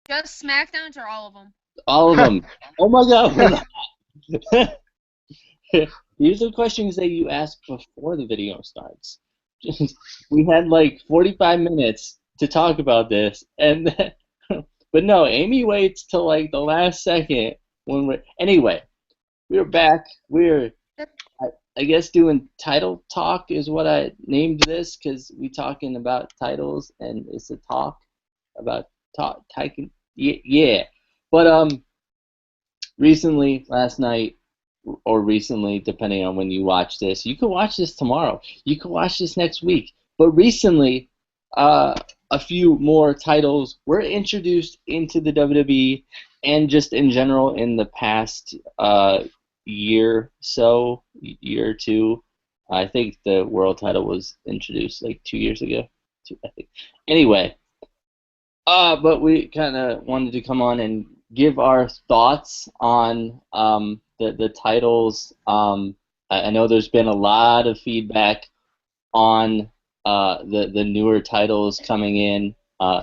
Just Smackdowns or all of them? All of them. Oh my God. These are questions that you ask before the video starts. We had like 45 minutes to talk about this, and but no, Amy waits till like the last second when we're anyway. We're back. I, I guess doing title talk is what I named this because we talking about titles and it's a talk about talk typing. Yeah. But recently, last night or recently, depending on when you watch this. You could watch this tomorrow. You could watch this next week. But recently, a few more titles were introduced into the WWE and just in general in the past year or two. I think the world title was introduced like 2 years ago. I think. Anyway, but we kind of wanted to come on and give our thoughts on the titles. I know there's been a lot of feedback on the newer titles coming in.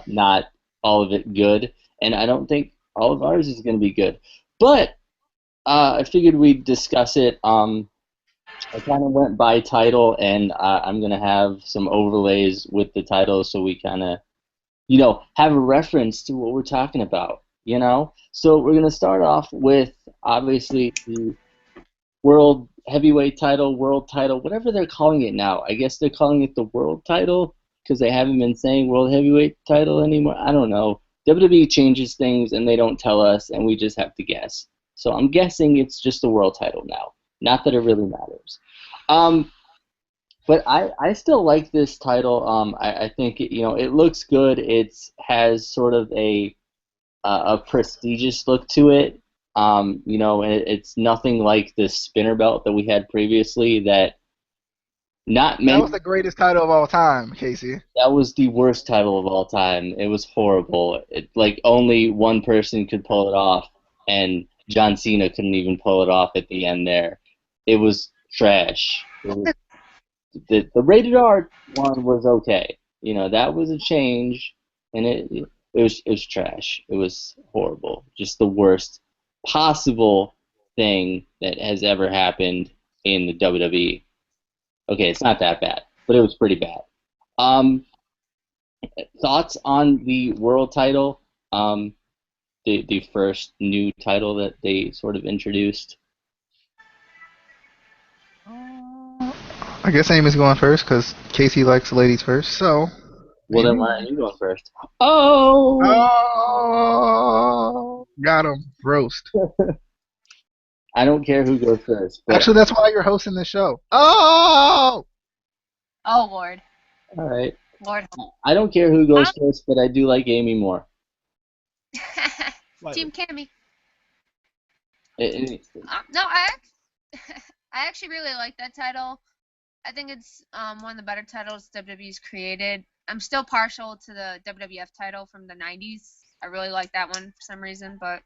Not all of it good, and I don't think all of ours is going to be good. But I figured we'd discuss it. I kind of went by title, and I'm going to have some overlays with the title so we kind of have a reference to what we're talking about. So we're going to start off with, obviously, the World Heavyweight title, World title, whatever they're calling it now. I guess they're calling it the World title because they haven't been saying World Heavyweight title anymore. I don't know. WWE changes things and they don't tell us, and we just have to guess. So I'm guessing it's just the World title now. Not that it really matters. But I still like this title. I think it looks good. It has sort of a prestigious look to it. It's nothing like the spinner belt that we had previously. That not That many. was the greatest title of all time, Casey. That was the worst title of all time. It was horrible. Like only one person could pull it off, and John Cena couldn't even pull it off at the end there. It was trash. The rated R one was okay. That was a change, and it was trash. It was horrible. Just the worst possible thing that has ever happened in the WWE. Okay, it's not that bad, but it was pretty bad. Um, Thoughts on the world title? The first new title that they sort of introduced. I guess Amy's going first because Casey likes ladies first. So, Well, then Amy. why aren't you going first? Oh! Oh, got him. Roast. I don't care who goes first, but Actually, that's why you're hosting this show. Oh! Oh, Lord. all right. Lord. I don't care who goes first, but I do like Amy more. Team Cammy. It- No, I actually really like that title. I think it's one of the better titles WWE's created. I'm still partial to the WWF title from the 90s. I really like that one for some reason, but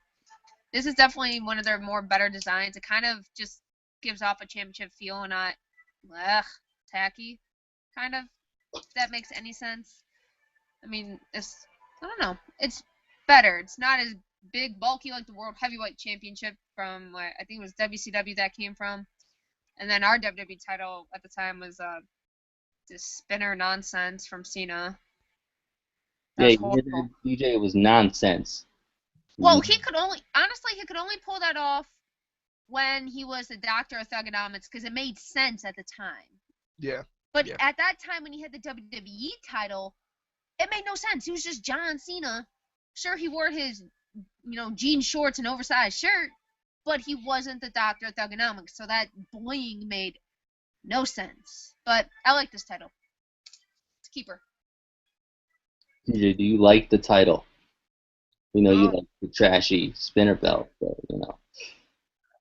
this is definitely one of their more better designs. It kind of just gives off a championship feel and not tacky, kind of, if that makes any sense. I mean, I don't know. It's better. It's not as big, bulky like the World Heavyweight Championship from, I think it was WCW that came from. And then our WWE title at the time was this spinner nonsense from Cena. yeah, That's you hit horrible. that, DJ was nonsense. Well, he could only pull that off when he was the Doctor of Thugonomics because it made sense at the time. Yeah. But Yeah. at that time when he had the WWE title, it made no sense. He was just John Cena. Sure, he wore his, jean shorts and oversized shirt, but he wasn't the Doctor of Thugonomics, so that bling made no sense. But I like this title. It's a keeper. DJ, do you like the title? You Um, like the trashy spinner belt, but.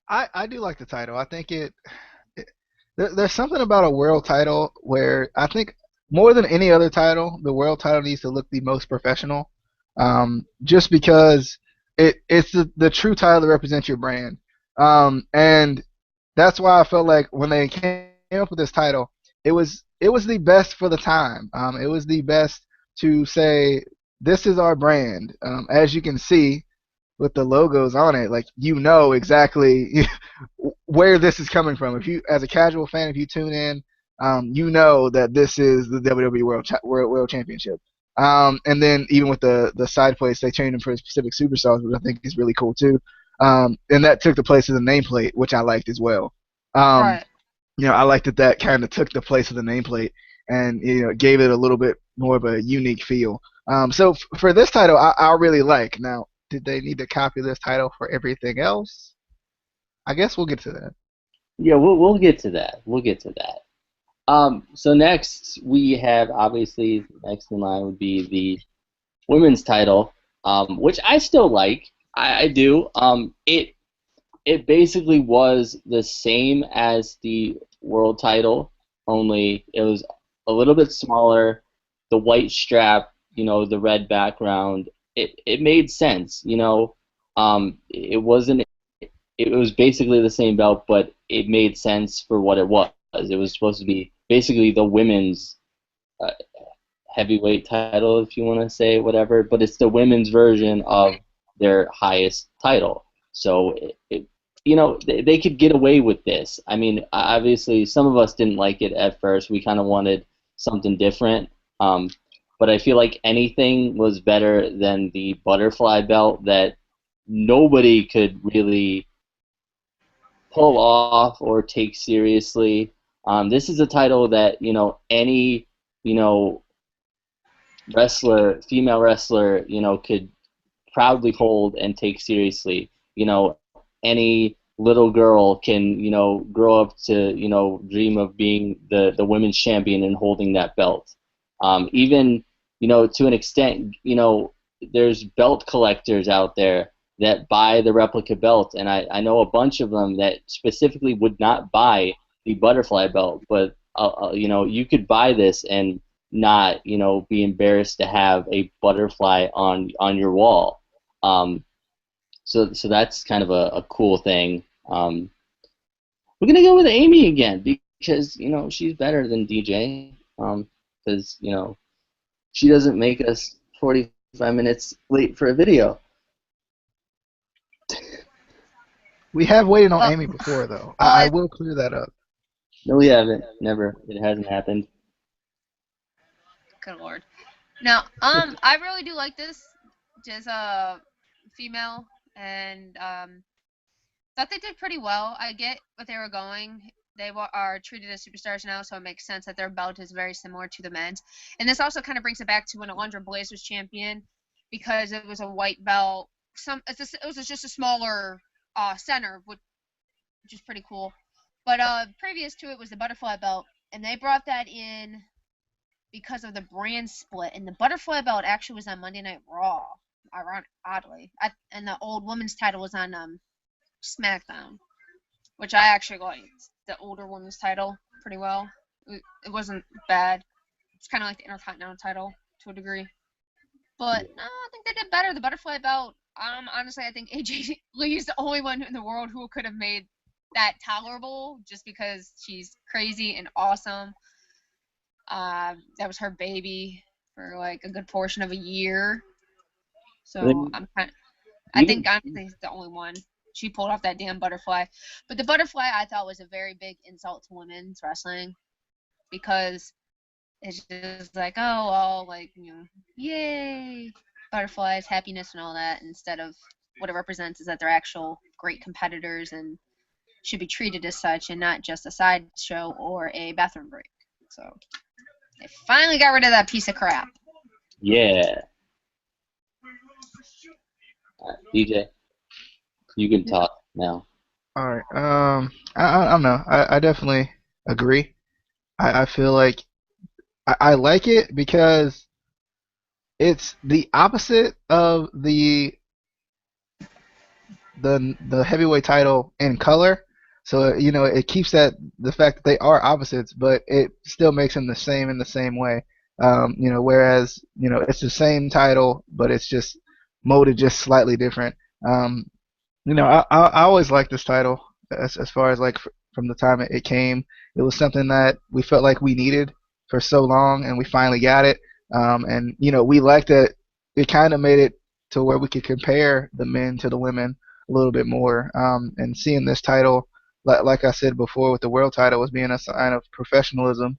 I do like the title. I think there's something about a world title where I think more than any other title, the world title needs to look the most professional. Just because it's the true title that represents your brand. And that's why I felt like when they came up with this title, it was the best for the time. It was the best to say this is our brand. As you can see with the logos on it, like you know exactly where this is coming from. If you, as a casual fan, if you tune in, you know that this is the WWE World Championship. And then even with the side plates, they changed them for specific superstars, which I think is really cool too. And that took the place of the nameplate, which I liked as well. Um, Right. I liked that kind of took the place of the nameplate and it gave it a little bit more of a unique feel. So for this title, I really like. Now, did they need to copy this title for everything else? I guess we'll get to that. Yeah, we'll get to that. We'll get to that. So next we have obviously next in line would be the women's title, which I still like. I do. It basically was the same as the world title, only it was a little bit smaller. The white strap, the red background. It made sense, It wasn't. It was basically the same belt, but it made sense for what it was. It was supposed to be basically the women's uh, heavyweight title, if you want to say whatever, but it's the women's version of their highest title. So they could get away with this. I mean, obviously, some of us didn't like it at first. We kind of wanted something different. But I feel like anything was better than the butterfly belt that nobody could really pull off or take seriously. This is a title that any you know female wrestler, could proudly hold and take seriously. Any little girl can, grow up to, dream of being the women's champion and holding that belt. Even, to an extent, there's belt collectors out there that buy the replica belt, and I know a bunch of them that specifically would not buy the butterfly belt, but you could buy this and not be embarrassed to have a butterfly on your wall. So that's kind of a cool thing. We're gonna go with Amy again because she's better than DJ. Because she doesn't make us 45 minutes late for a video. We have waited on Well, Amy before, though. well, I will clear that up. No, we haven't. Never. It hasn't happened. good lord. Now, I really do like this. Just a female, and thought they did pretty well. I get what they were going. They are treated as superstars now, so it makes sense that their belt is very similar to the men's. And this also kind of brings it back to when Alundra Blaze was champion, because it was a white belt. It was just a smaller center, which is pretty cool. But previous to it was the butterfly belt, and they brought that in because of the brand split. And the butterfly belt actually was on Monday Night Raw, oddly. And the old women's title was on Smackdown, which I actually liked. The older women's title pretty well. It wasn't bad. It's kind of like the Intercontinental title to a degree. But no, I think they did better. The butterfly belt, honestly, I think AJ Lee is the only one in the world who could have made that tolerable, just because she's crazy and awesome. That was her baby for like a good portion of a year. So I think I'm the only one. She pulled off that damn butterfly. But the butterfly I thought was a very big insult to women's wrestling, because it's just like, oh, well, like, yay, butterflies, happiness and all that, instead of what it represents is that they're actual great competitors and should be treated as such and not just a sideshow or a bathroom break. So they finally got rid of that piece of crap. Yeah. DJ, you can talk now. All right. I don't know. I definitely agree. I feel like I like it because it's the opposite of the heavyweight title in color. So it keeps the fact that they are opposites, but it still makes them the same in the same way. Whereas it's the same title, but it's just molded just slightly different. I always liked this title as far as like from the time it came. It was something that we felt like we needed for so long, and we finally got it. And we liked that it kind of made it to where we could compare the men to the women a little bit more. And seeing this title, like I said before, with the world title, was being a sign of professionalism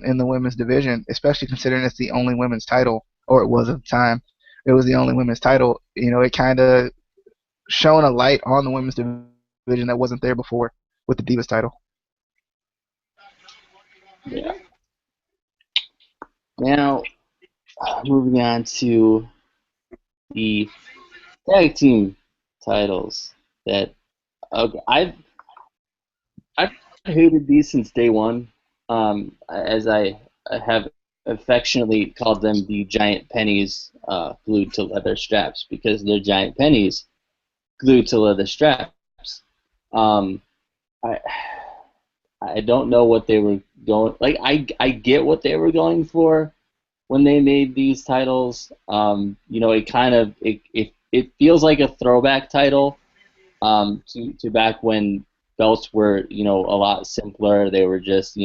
in the women's division, especially considering it's the only women's title, or it was at the time. It was the only women's title. It kind of shone a light on the women's division that wasn't there before with the Divas title. Yeah. Mhm. Now, moving on to the tag team titles. That okay, I've hated these since day one. As I have affectionately called them the giant pennies glued to leather straps because they're giant pennies glued to leather straps. Um, I I don't know what they were going like. I get what they were going for when they made these titles. It kind of it feels like a throwback title to back when belts were a lot simpler. They were just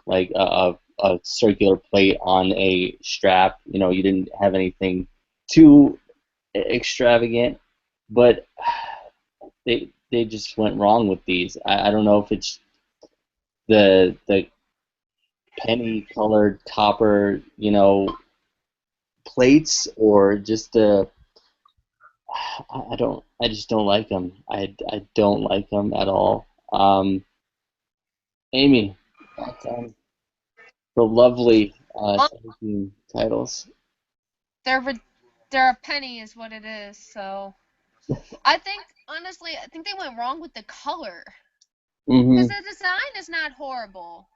like a circular plate on a strap. You didn't have anything too extravagant, but they just went wrong with these. I don't know if it's the penny colored copper plates or just the I just don't like them. I don't like them at all. Amy, thoughts on the lovely Um, tag team titles? they're re- they're a penny is what it is. So I think honestly, I think they went wrong with the color because Hmm. the design is not horrible.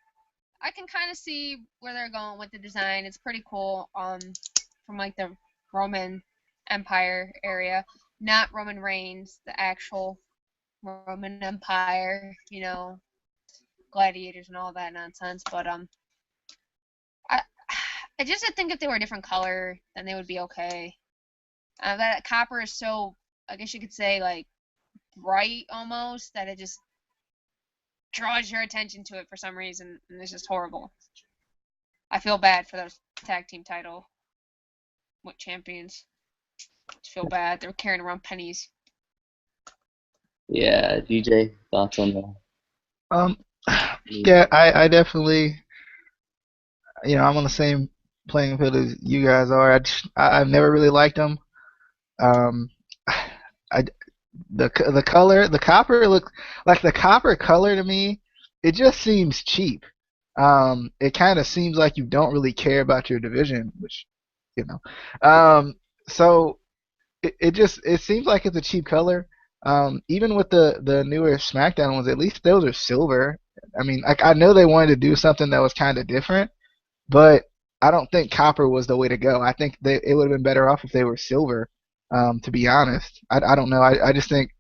I can kind of see where they're going with the design. It's pretty cool. From like the Roman Empire area, not Roman Reigns, the actual Roman Empire. Gladiators and all that nonsense. But I I just think if they were a different color, then they would be okay. That copper is so, I guess you could say, like bright almost that it just draws your attention to it for some reason, and it's just horrible. I feel bad for those tag team title champions. I feel bad. They're carrying around pennies. Yeah, DJ, thoughts on Um, the yeah, I definitely, I'm on the same playing field as you guys are. I've never really liked them. Um, I the color, the copper looks like the copper color to me. It just seems cheap. It kind of seems like you don't really care about your division, which, you know. Um, so it seems like it's a cheap color. Even with the newer Smackdown ones, at least those are silver. I mean, I know they wanted to do something that was kind of different, but I don't think copper was the way to go. I think it would have been better off if they were silver. To be honest, I don't know. I just think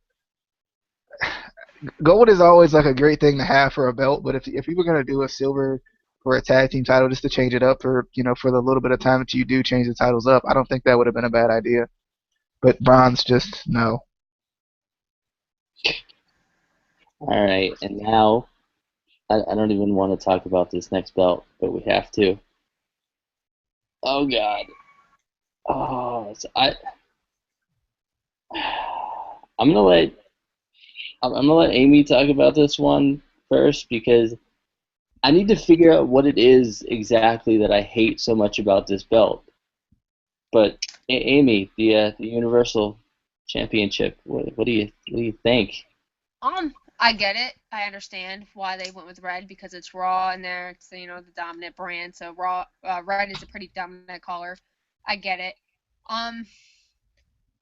gold is always like a great thing to have for a belt, but if you were gonna do a silver for a tag team title just to change it up for the little bit of time that you do change the titles up, I don't think that would have been a bad idea. But bronze, just no. All right, and now I don't even want to talk about this next belt, but we have to. Oh God. Oh, I'm gonna let I'm gonna let Amy talk about this one first because I need to figure out what it is exactly that I hate so much about this belt. But Amy, the Universal Championship, what do you think? I get it. I understand why they went with red because it's raw and there. It's the dominant brand. So red is a pretty dominant color. I get it. Um,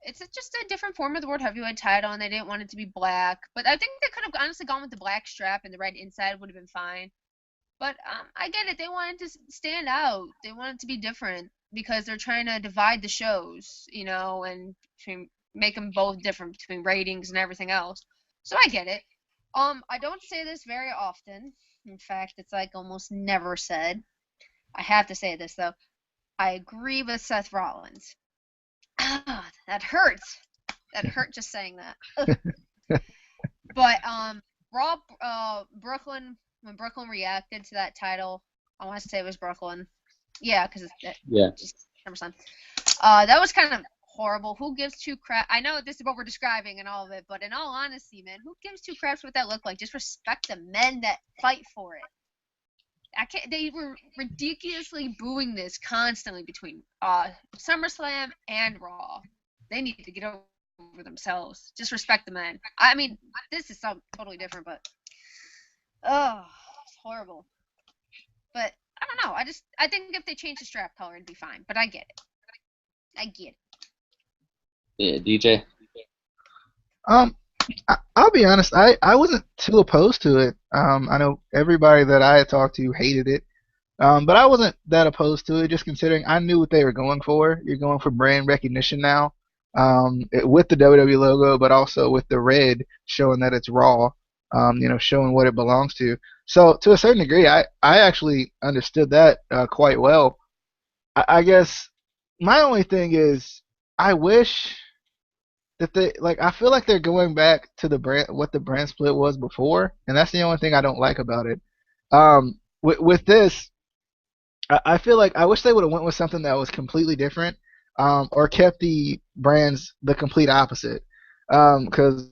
it's just a different form of the world heavyweight title, and they didn't want it to be black. But I think they could have honestly gone with the black strap and the red inside would have been fine. But I get it. They wanted to stand out. They wanted to be different because they're trying to divide the shows, and make them both different between ratings and everything else. So I get it. I don't say this very often. In fact, it's like almost never said. I have to say this though. I agree with Seth Rollins. Ah, that hurts. That hurt just saying that. Ugh. But Raw, Brooklyn, when Brooklyn reacted to that title, I want to say it was Brooklyn. Yeah, because it's Yeah. just number 7. That was kind of horrible. Who gives two crap? I know this is what we're describing and all of it, but in all honesty, man, who gives two craps what that look like? Just respect the men that fight for it. I can't. They were ridiculously booing this constantly between SummerSlam and Raw. They need to get over themselves. Just respect the men. I mean, this is something totally different, but it's horrible. But I don't know. I think if they change the strap color, it'd be fine. But I get it. I get it. Yeah, DJ. Um, I'll be honest. I wasn't too opposed to it. I know everybody that I had talked to hated it. But I wasn't that opposed to it, just considering I knew what they were going for. You're going for brand recognition now, with the WWE logo, but also with the red showing that it's Raw, showing what it belongs to. So to a certain degree, I actually understood that quite well. I guess my only thing is I wish that they like I feel like they're going back to the brand what the brand split was before, and that's the only thing I don't like about it. With this, I feel like I wish they would have went with something that was completely different, or kept the brands the complete opposite. Because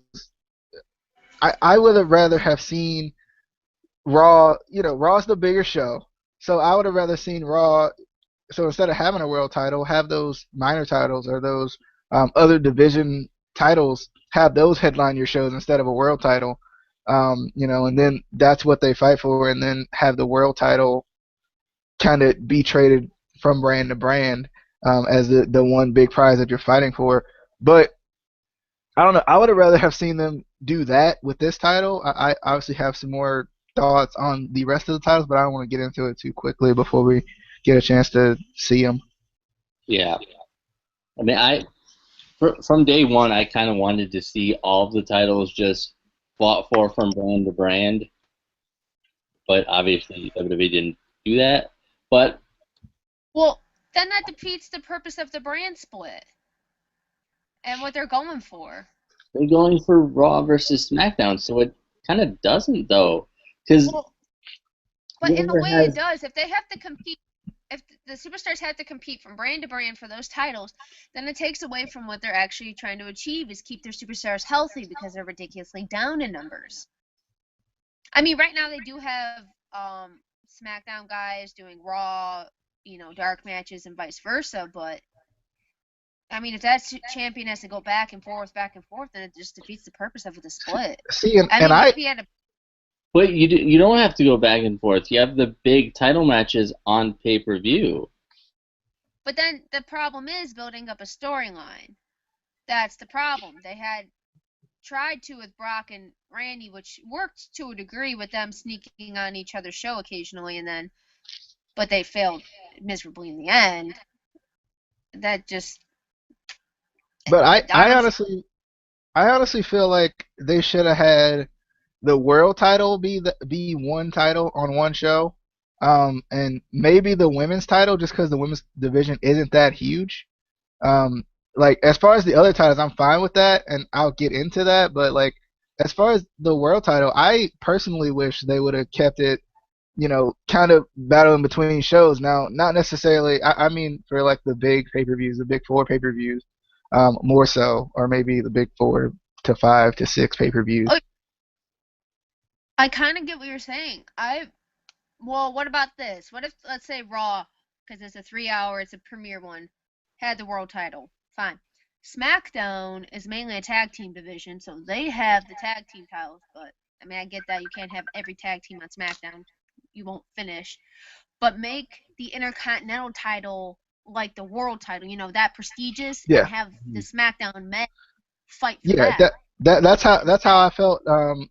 I would have rather have seen Raw. Raw's the bigger show, so I would have rather seen Raw. So instead of having a world title, have those minor titles or those other division titles, have those headline your shows instead of a world title. And then that's what they fight for, and then have the world title kind of be traded from brand to brand, as the one big prize that you're fighting for. But I don't know. I would have rather have seen them do that with this title. I obviously have some more thoughts on the rest of the titles, but I don't want to get into it too quickly before we get a chance to see them. Yeah. I mean, from day one, I kind of wanted to see all of the titles just fought for from brand to brand, but obviously WWE didn't do that. But Well, then that defeats the purpose of the brand split and what they're going for. they're going for Raw versus SmackDown, so it kind of doesn't though, because Well, but in a whoever way it has does. If they have to compete, if the superstars have to compete from brand to brand for those titles, then it takes away from what they're actually trying to achieve is keep their superstars healthy because they're ridiculously down in numbers. I mean, right now they do have SmackDown guys doing Raw, dark matches and vice versa, but I mean, if that champion has to go back and forth, then it just defeats the purpose of the split. See, and, I and mean, I maybe at a but you don't have to go back and forth. You have the big title matches on pay-per-view. But then the problem is building up a storyline. That's the problem. They had tried to with Brock and Randy, which worked to a degree with them sneaking on each other's show occasionally, but they failed miserably in the end. That just, but I don't see. I honestly feel like they should have had the world title be one title on one show, and maybe the women's title just because the women's division isn't that huge. Um, like as far as the other titles, I'm fine with that, and I'll get into that. But like as far as the world title, I personally wish they would have kept it, kind of battling between shows. Now, not necessarily. I mean, for like the big pay-per-views, the big four pay-per-views, more so, or maybe the big 4 to 5 to 6 pay-per-views. Oh, I kind of get what you're saying. Well, what about this? What if, let's say, Raw, because it's a 3 hour, it's a premiere one, had the world title? Fine. SmackDown is mainly a tag team division, so they have the tag team titles, but I mean, I get that you can't have every tag team on SmackDown. You won't finish. But make the Intercontinental title like the world title, that prestigious, and Yeah, have the SmackDown men fight for yeah. that. That's how I felt.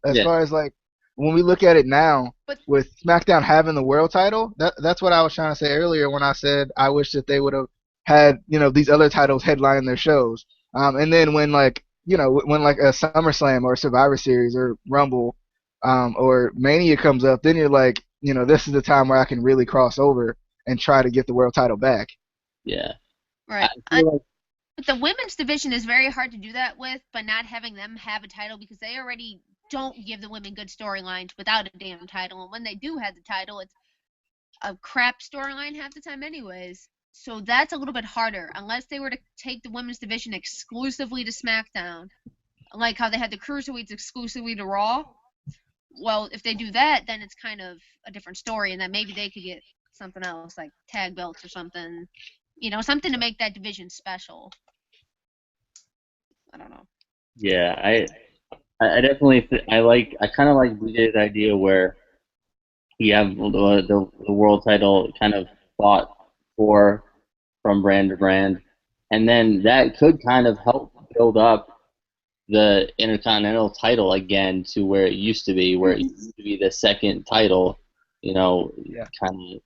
As Yeah. far as like when we look at it now But with SmackDown having the world title, that's what I was trying to say earlier when I said I wish that they would have had these other titles headline their shows. And then when like a SummerSlam or Survivor Series or Rumble, or Mania comes up, then you're like, this is the time where I can really cross over and try to get the world title back. Yeah. right. I feel like But the women's division is very hard to do that with, but not having them have a title because they already don't give the women good storylines without a damn title. And when they do have the title, it's a crap storyline half the time, anyways. So that's a little bit harder, unless they were to take the women's division exclusively to SmackDown, like how they had the Cruiserweights exclusively to Raw. Well, if they do that, then it's kind of a different story, and then maybe they could get something else, like tag belts or something, something to make that division special. I don't know. Yeah, I definitely I kind of like BJ's idea where you have the world title kind of fought for from brand to brand, and then that could kind of help build up the Intercontinental title again to where it used to be, where it used to be the second title. Yeah. Kind of.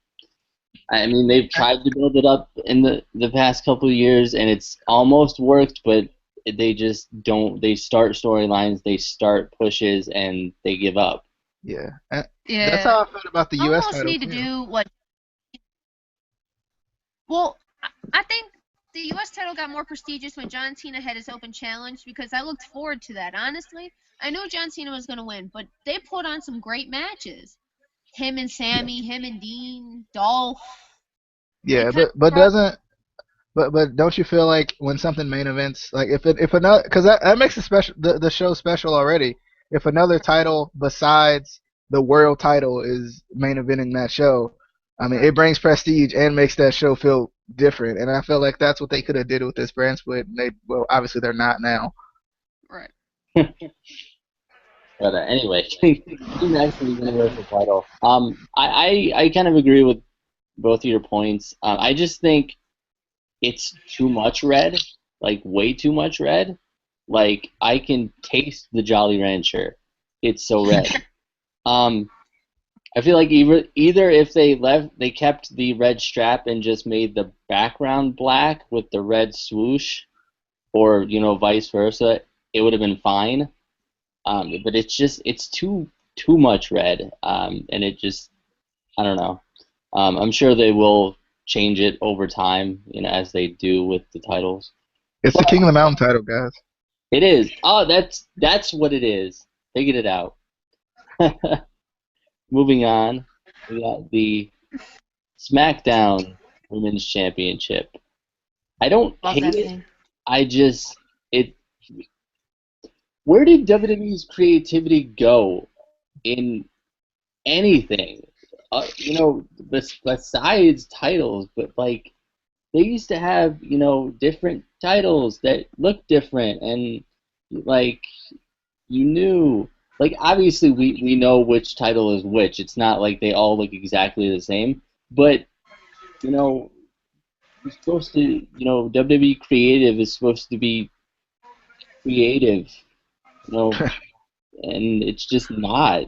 I mean, they've tried to build it up in the past couple of years, and it's almost worked, but they just don't. They start storylines, they start pushes, and they give up. Yeah. Yeah. That's how I felt about the U.S. Almost title need to too. do what. Well, I think the U.S. title got more prestigious when John Cena had his open challenge, because I looked forward to that. Honestly, I knew John Cena was going to win, but they put on some great matches. Him and Sammy, him and Dean, Dolph. They Yeah, kind but of doesn't but don't you feel like when something main events, like if another, because that makes the show special already. If another title besides the world title is main eventing that show, I mean, it brings prestige and makes that show feel different. And I feel like that's what they could have did with this brand split. Well, obviously they're not now. right. But anyway, next to the Universal title. I kind of agree with both of your points. I just think it's too much red, like way too much red. Like I can taste the Jolly Rancher. It's so red. Um, I feel like either if they kept the red strap and just made the background black with the red swoosh, or vice versa, it would have been fine. But it's too much red, and it just I don't know. I'm sure they will change it over time, as they do with the titles. It's the King of the Mountain title, guys. It is. Oh, that's what it is. Figured it out. Moving on, we got the SmackDown Women's Championship. I don't Love hate that it. thing. I just it. Where did WWE's creativity go in anything? Besides titles, but like they used to have, different titles that looked different, and like you knew, like obviously we know which title is which. It's not like they all look exactly the same, but you know, you're supposed to, WWE creative is supposed to be creative, you know, and it's just not.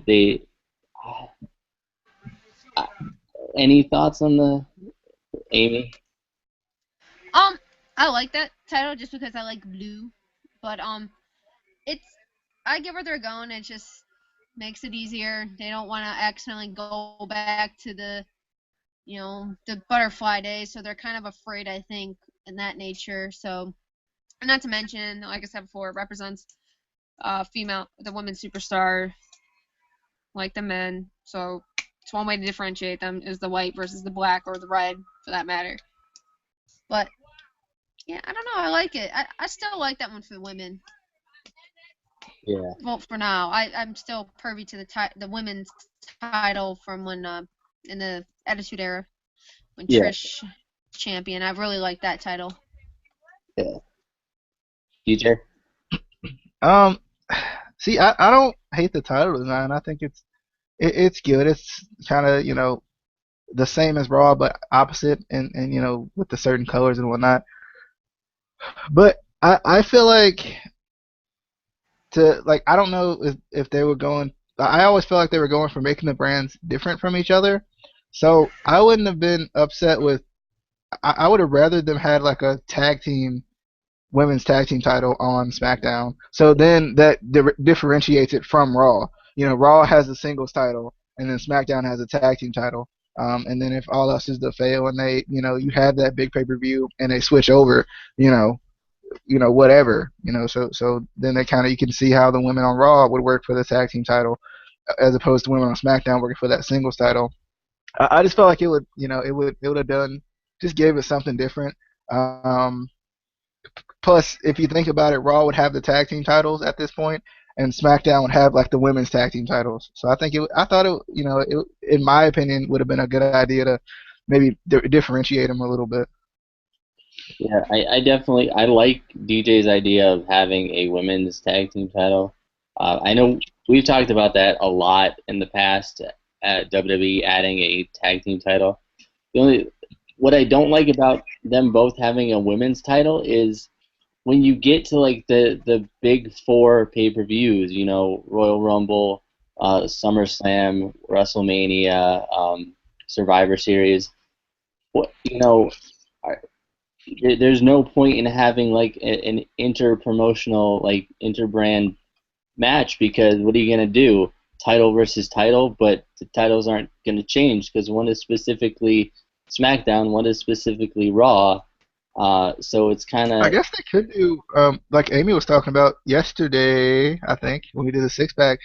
Uh, any thoughts on the Amy? Um, I like that title just because I like blue, but it's I get where they're going. It just makes it easier. They don't want to accidentally go back to the butterfly days, so they're kind of afraid, I think, in that nature. So, and not to mention, like I said before, it represents the women superstar like the men. So it's one way to differentiate them is the white versus the black or the red for that matter. But yeah, I don't know. I like it. I still like that one for the women. Yeah. Well, for now, I'm still privy to the women's title from when in the Attitude Era when Yeah. Trish champion. I really like that title. Yeah. DJ? Um, see, I don't hate the title design. I think it's good. It's kind of the same as Raw, but opposite, and with the certain colors and whatnot. But I feel like I don't know if they were going. I always felt like they were going for making the brands different from each other. So I wouldn't have been upset with. I would have rather them had like a tag team women's tag team title on SmackDown. So then that differentiates it from Raw. Raw has a singles title, and then SmackDown has a tag team title. And then if all else is to fail, and you have that big pay-per-view, and they switch over, whatever, so then they kind of you can see how the women on Raw would work for the tag team title, as opposed to women on SmackDown working for that singles title. I just felt like it would have done. just gave it something different. Um, Plus, if you think about it, Raw would have the tag team titles at this point, and SmackDown would have like the women's tag team titles. So I thought it, in my opinion, would have been a good idea to maybe differentiate them a little bit. Yeah, I definitely I like DJ's idea of having a women's tag team title. I know we've talked about that a lot in the past at WWE adding a tag team title. The only what I don't like about them both having a women's title is when you get to like the big four pay-per-views, Royal Rumble, SummerSlam, WrestleMania, Survivor Series. What there's no point in having like an inter-promotional like inter-brand match because what are you gonna do? Title versus title, but the titles aren't gonna change because one is specifically SmackDown, one is specifically Raw. So it's kind I of guess they could do, like Amy was talking about yesterday, I think, when we did the six pack.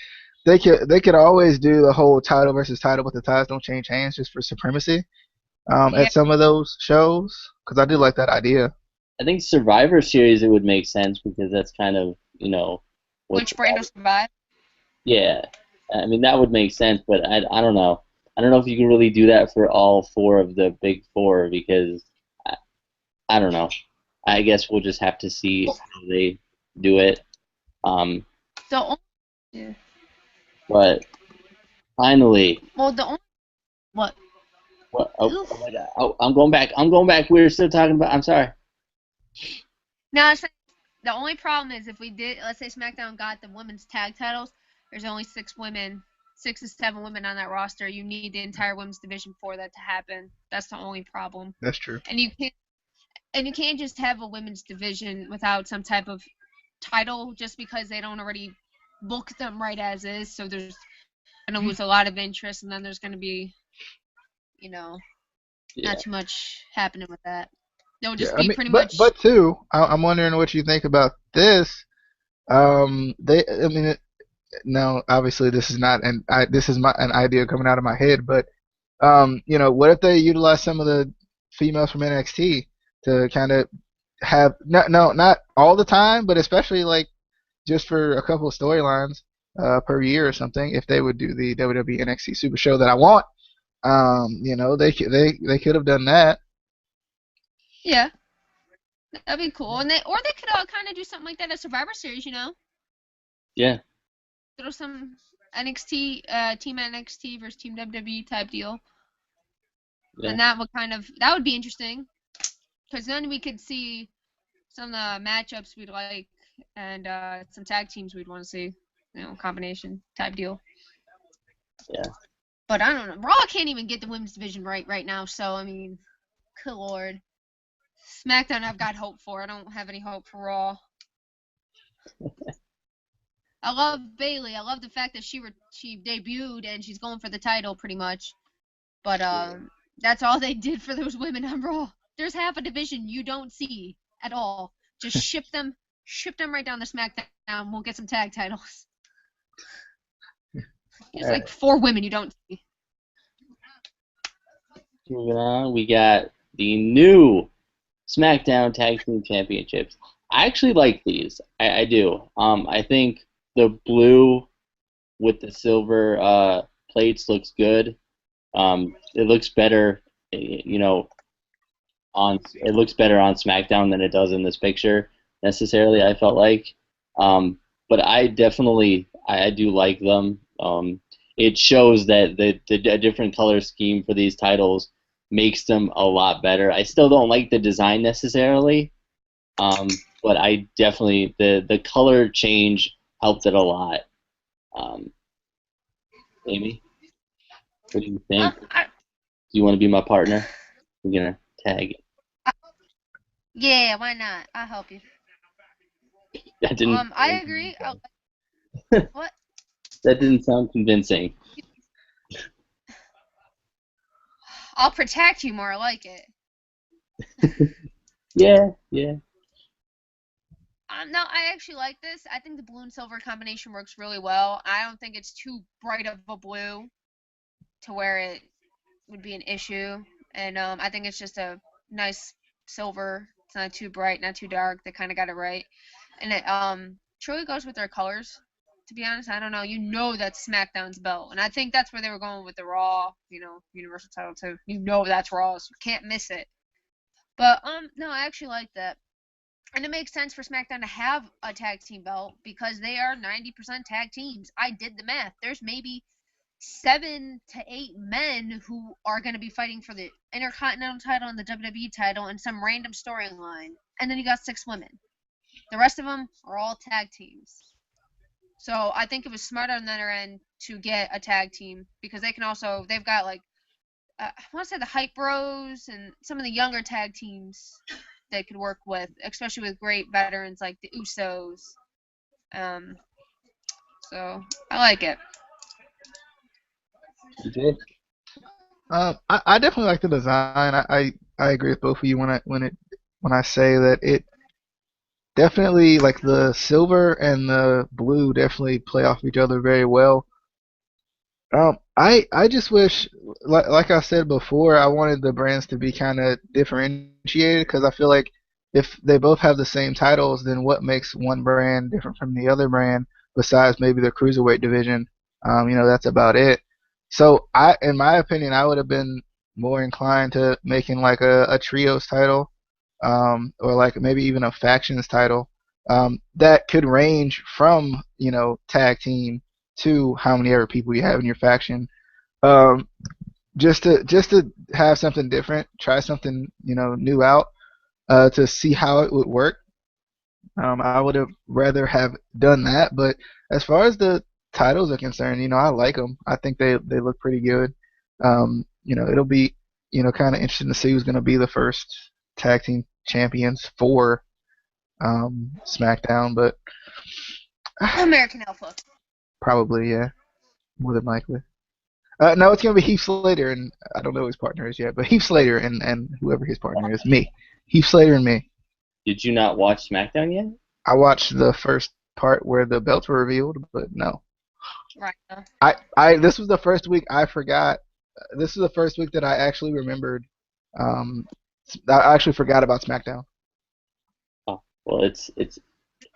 They could always do the whole title versus title, but the titles don't change hands just for supremacy. Yeah. At some of those shows, because I do like that idea. I think Survivor Series it would make sense because that's kind of what Which brand will survive? yeah. I mean that would make sense, but I don't know. I don't know if you can really do that for all four of the big four because I, I don't know. I guess we'll just have to see how they do it. Um, The only, yeah. but finally, Well, the only what? what? Oh my God! Oh, I'm going back. I'm going back. We're still talking about. I'm sorry. No, I said the only problem is if we did, let's say SmackDown got the women's tag titles, there's only 6 to 7 women on that roster. You need the entire women's division for that to happen. That's the only problem. That's true. And you can't just have a women's division without some type of title just because they don't already book them right as is. So there's gonna lose a lot of interest, and then there's gonna be, Yeah. not too much happening with that. They'll Yeah, just I be mean, pretty but much. but too, I'm wondering what you think about this. I mean, no, obviously this is not this is an idea coming out of my head, but what if they utilize some of the females from NXT to kind of have not all the time, but especially like just for a couple of storylines per year or something. If they would do the WWE NXT Super Show that I want, they could have done that. Yeah, that'd be cool. And they could kind of do something like that at Survivor Series. Yeah. Throw some NXT, Team NXT versus Team WWE type deal. Yeah. And that would be interesting. Because then we could see some of the matchups we'd like and some tag teams we'd want to see. Combination type deal. Yeah. But I don't know. Raw can't even get the women's division right now. So, I mean, good lord. SmackDown I've got hope for. I don't have any hope for Raw. I love Bayley. I love the fact that she debuted and she's going for the title pretty much. But that's all they did for those women on Raw. There's half a division you don't see at all. Just ship them right down to SmackDown. We'll get some tag titles. There's like 4 women you don't see. Moving on, we got the new SmackDown Tag Team Championships. I actually like these. I do. I think the blue with the silver plates looks good. It looks better, it looks better on SmackDown than it does in this picture necessarily. I felt like, but I definitely I do like them. It shows that a different color scheme for these titles makes them a lot better. I still don't like the design necessarily, but I definitely the color change helped it a lot. Um, Amy, what do you think? Do you want to be my partner? We're gonna tag. Yeah, why not? I'll help you. That didn't. I agree. What? That didn't sound convincing. I'll protect you more. I like it. Yeah. No, I actually like this. I think the blue and silver combination works really well. I don't think it's too bright of a blue to where it would be an issue. And I think it's just a nice silver. It's not too bright, not too dark. They kind of got it right, and it truly goes with their colors. To be honest, I don't know. You know that's SmackDown's belt, and I think that's where they were going with the Raw, Universal title too. You know that's Raw, so you can't miss it. But no, I actually like that. And it makes sense for SmackDown to have a tag team belt because they are 90% tag teams. I did the math. There's maybe 7 to 8 men who are going to be fighting for the Intercontinental title and the WWE title in some random storyline. And then you got 6 women. The rest of them are all tag teams. So I think it was smart on their end to get a tag team because they've got like, I want to say the Hype Bros and some of the younger tag teams they could work with, especially with great veterans like the Usos. So I like it. Okay. I definitely like the design. I agree with both of you when I say that it definitely like the silver and the blue definitely play off each other very well. I just wish, like I said before, I wanted the brands to be kind of differentiated because I feel like if they both have the same titles, then what makes one brand different from the other brand besides maybe the cruiserweight division? That's about it. So in my opinion, I would have been more inclined to making like a trios title, or like maybe even a factions title, that could range from tag team to how many ever people you have in your faction. Um, just to have something different, try something new out, to see how it would work. I would have rather have done that, but as far as the titles are concerned, I like them. I think they look pretty good. It'll be kind of interesting to see who's going to be the first tag team champions for SmackDown, but American Alpha. probably, yeah, more than likely. No, it's gonna be Heath Slater, and I don't know who his partner is yet, but Heath Slater and whoever his partner is, me, Heath Slater and me. Did you not watch SmackDown yet? I watched the first part where the belts were revealed, but no. Right. This was the first week I forgot. This was the first week that I actually remembered. Um, I actually forgot about SmackDown. Oh, well, it's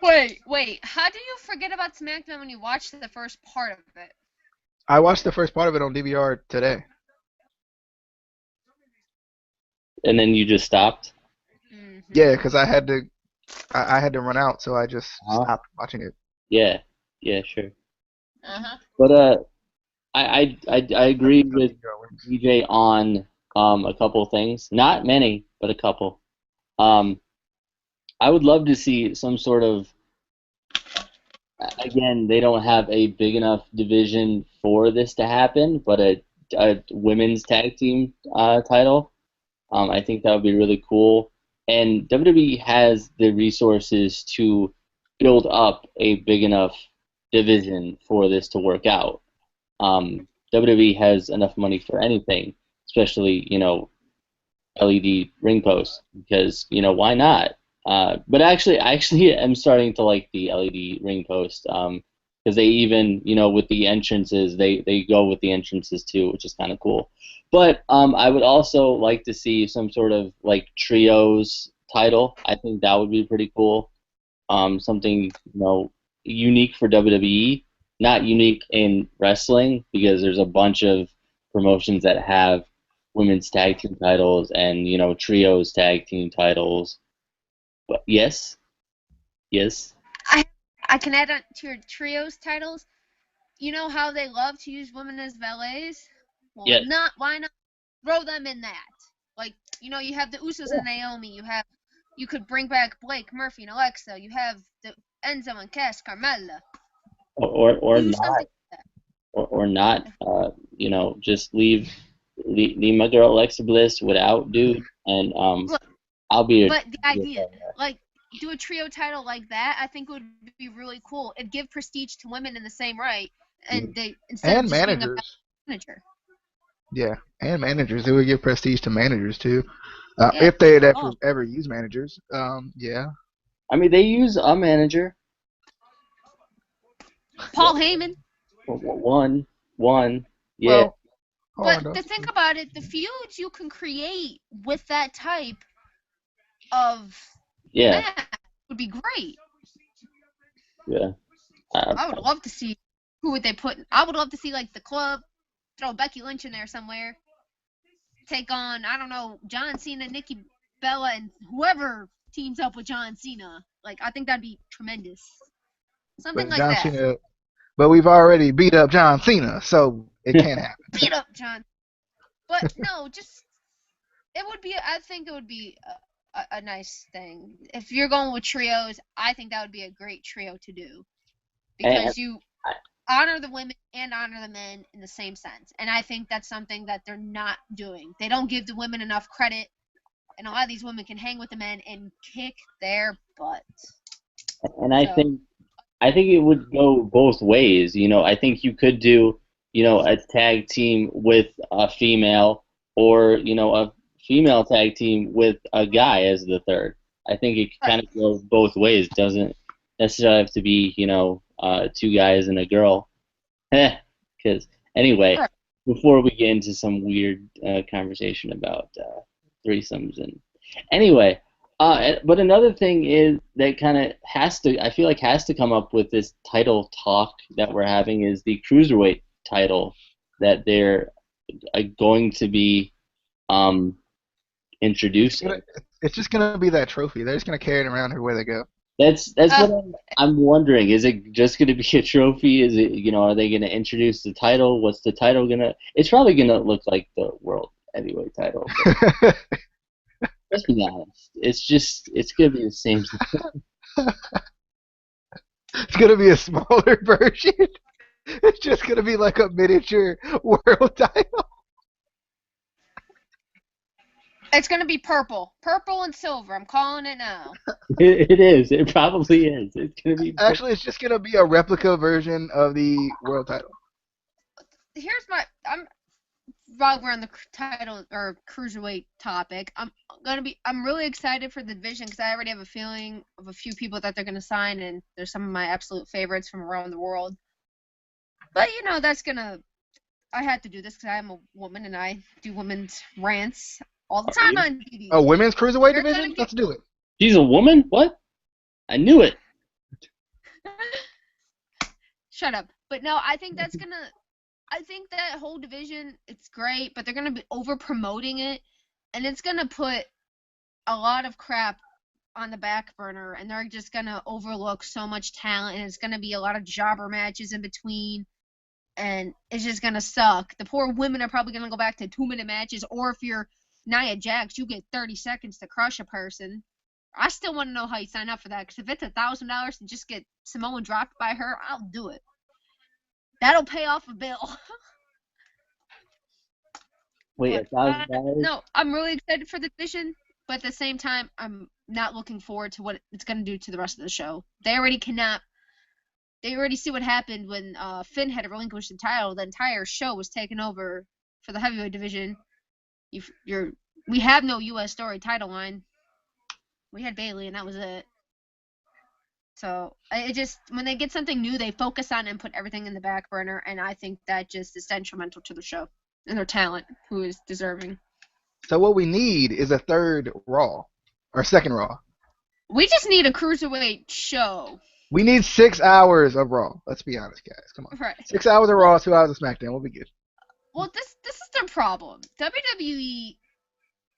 Wait. How do you forget about SmackDown when you watched the first part of it? I watched the first part of it on DVR today. and then you just stopped. Yeah, because I had to run out, so I just Uh-huh. stopped watching it. Yeah, yeah, sure. Uh-huh. But I agree with DJ on a couple things. Not many, but a couple. Um, I would love to see some sort of, again, they don't have a big enough division for this to happen, but a women's tag team title. I think that would be really cool. And WWE has the resources to build up a big enough division for this to work out. WWE has enough money for anything, especially, LED ring posts, because, why not? But actually, I actually am starting to like the LED ring post, because they even, with the entrances, they go with the entrances too, which is kind of cool. But I would also like to see some sort of like trios title. I think that would be pretty cool. Something, unique for WWE, not unique in wrestling, because there's a bunch of promotions that have women's tag team titles and trios tag team titles. But yes, yes, I I can add on to your trios titles. You know how they love to use women as valets? Well, yes. not why not throw them in that? Like, you have the Usos and Naomi. You could bring back Blake, Murphy, and Alexa. You have the Enzo and Cass, Carmella. Or Do not, something like that. or not. Just leave my girl Alexa Bliss without dude, and Look, I'll be but the a idea, like, do a trio title like that, I think would be really cool. It'd give prestige to women in the same right, and they instead of And just being a managers. manager. Yeah, and managers. It would give prestige to managers too, Yeah. if they had Oh, ever use managers. Yeah. I mean, they use a manager. Paul Heyman. One, yeah. Well, Hard But though. to think about it, the feuds you can create with that type of Yeah, match would be great. yeah. I would love to see who would they put. I would love to see like the club throw Becky Lynch in there somewhere. Take on, I don't know, John Cena, Nikki Bella, and whoever teams up with John Cena. Like, I think that'd be tremendous. Something But like John that. Cena, but we've already beat up John Cena, so it can't happen. Beat up John. But no, just it would be. I think it would be a nice thing if you're going with trios. I think that would be a great trio to do And because you honor the women and honor the men in the same sense. And I think that's something that they're not doing. They don't give the women enough credit, and a lot of these women can hang with the men and kick their butts. and I think it would go both ways. I think you could do, a tag team with a female, or a female tag team with a guy as the third. I think it kind of goes both ways. Doesn't necessarily have to be, two guys and a girl. Because anyway, Right. before we get into some weird conversation about threesomes and anyway. But another thing is that kind of I feel like has to come up with this title talk that we're having is the Cruiserweight title that they're going to be introducing. It's just gonna be that trophy. They're just gonna carry it around everywhere they go. That's what I'm wondering. Is it just going to be a trophy? Is it, are they going to introduce the title? What's the title going to? It's probably going to look like the World Heavyweight title. Let's be honest. It's going to be the same thing. It's gonna be a smaller version. It's just gonna be like a miniature world title. It's going to be purple. Purple and silver. I'm calling it now. It is. It probably is. It's going to be. Actually, it's just gonna be a replica version of the world title. Here's while we're on the title or cruiserweight topic, I'm really excited for the division because I already have a feeling of a few people that they're going to sign, and they're some of my absolute favorites from around the world. But I had to do this because I'm a woman and I do women's rants all the time on TV. Oh, women's cruiserweight division? Let's do it. She's a woman? What? I knew it. Shut up. But no, I think that whole division, it's great, but they're going to be over promoting it, and it's going to put a lot of crap on the back burner, and they're just going to overlook so much talent, and it's going to be a lot of jobber matches in between, and it's just going to suck. The poor women are probably going to go back to 2-minute matches, or if you're Nia Jax, you get 30 seconds to crush a person. I still want to know how you sign up for that, because if it's $1,000 to just get Samoa dropped by her, I'll do it. That'll pay off a bill. Wait, $1,000? No, I'm really excited for the division, but at the same time, I'm not looking forward to what it's going to do to the rest of the show. They already see what happened when Finn had to relinquish the title. The entire show was taken over for the heavyweight division. We have no U.S. story title line. We had Bayley, and that was it. So when they get something new, they focus on it and put everything in the back burner, and I think that just is detrimental to the show and their talent, who is deserving. So what we need is a third Raw, or second Raw. We just need a cruiserweight show. We need 6 hours of Raw. Let's be honest, guys. Come on. Right. 6 hours of Raw, 2 hours of SmackDown. We'll be good. Well, this is their problem. WWE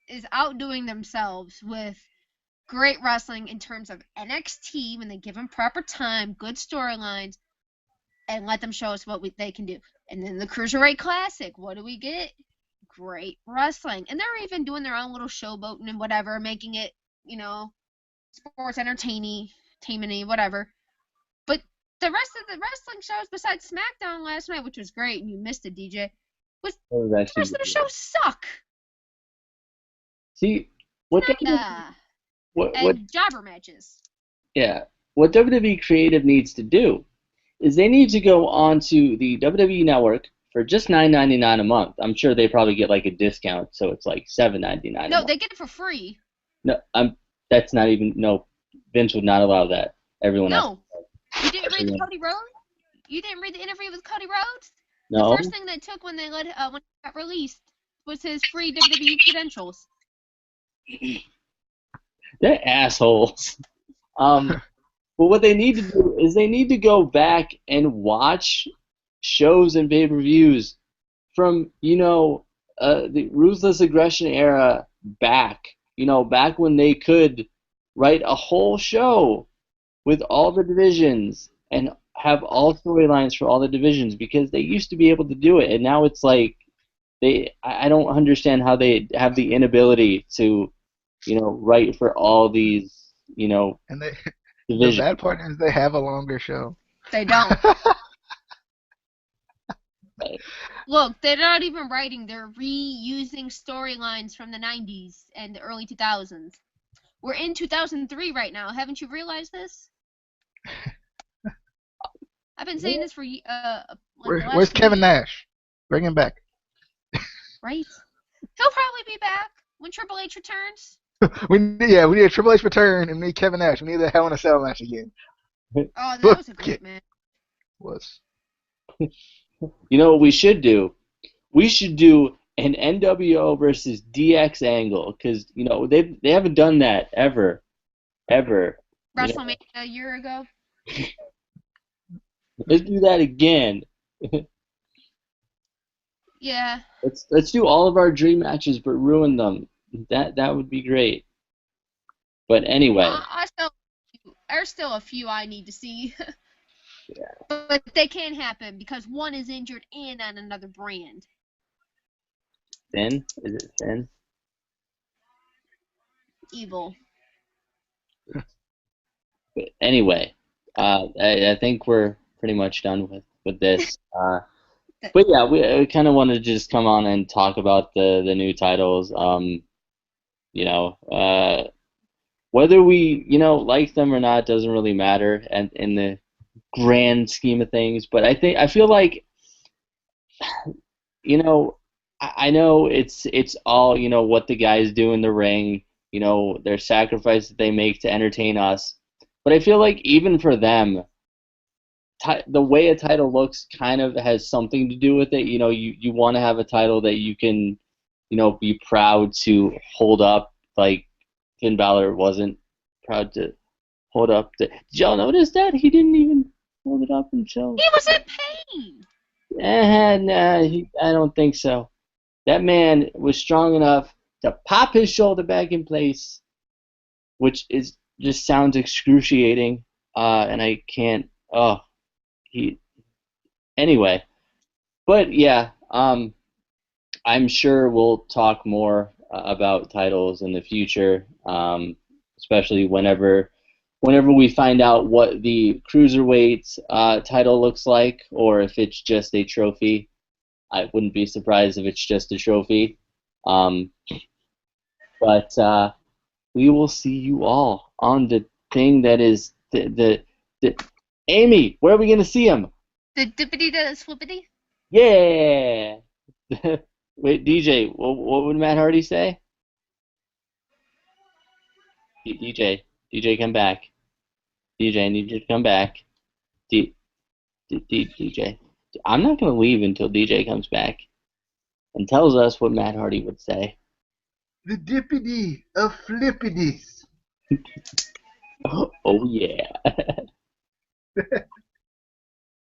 is outdoing themselves with great wrestling in terms of NXT when they give them proper time, good storylines, and let them show us what they can do. And then the Cruiserweight Classic, what do we get? Great wrestling. And they're even doing their own little showboating and whatever, making it, sports entertaining, whatever. But the rest of the wrestling shows besides SmackDown last night, which was great, and you missed it, DJ, the rest of the shows suck. See, and jobber matches. Yeah. What WWE Creative needs to do is they need to go onto the WWE Network for just $9.99 a month. I'm sure they probably get like a discount, so it's like $7.99. No, they get it for free. No, that's not even. No, Vince would not allow that. Everyone else. No, you didn't read the Cody Rhodes? You didn't read the interview with Cody Rhodes? The No, first thing they took when when he got released was his free WWE credentials. they're assholes. But what they need to do is they need to go back and watch shows and pay-per-views from, the Ruthless Aggression era back. Back when they could write a whole show with all the divisions and have all storylines for all the divisions because they used to be able to do it, and now it's like I don't understand how they have the inability to, write for all these, And the divisions. bad part is they have a longer show. They don't. Look, they're not even writing. They're reusing storylines from the 90s and the early 2000s. We're in 2003 right now. Haven't you realized this? I've been saying this for like the last Where's few Kevin years. Nash? Bring him back. Right? He'll probably be back when Triple H returns. We need a Triple H return and we need Kevin Nash. We need the Hell in a Cell match again. Oh, that Book was a great it. match. Was. You know what we should do? We should do an NWO versus DX angle because they haven't done that ever. WrestleMania a year ago. Let's do that again. Yeah. Let's do all of our dream matches but ruin them. That would be great. But anyway, There's still a few I need to see. yeah. But they can't happen because one is injured and on another brand. Finn? Is it Finn? Evil. But anyway, I think we're pretty much done with this. But yeah, we kind of wanted to just come on and talk about the new titles. Whether we like them or not doesn't really matter, and in the grand scheme of things. But I feel like I know it's all what the guys do in the ring, their sacrifice that they make to entertain us. But I feel like even for them, the way a title looks kind of has something to do with it. You want to have a title that you can, be proud to hold up. Like Finn Balor wasn't proud to hold up. Did y'all notice that he didn't even hold it up until? He was in pain. Nah, I don't think so. That man was strong enough to pop his shoulder back in place, which just sounds excruciating. And I can't. Oh, anyway. But yeah, I'm sure we'll talk more about titles in the future, especially whenever we find out what the Cruiserweight title looks like, or if it's just a trophy. I wouldn't be surprised if it's just a trophy. But we will see you all on the thing that is the Amy, where are we going to see him? The dippity da slippity? Yeah! Wait, DJ, what would Matt Hardy say? DJ, come back. DJ, I need you to come back. DJ. I'm not going to leave until DJ comes back and tells us what Matt Hardy would say. The dippity of flippities. Oh yeah.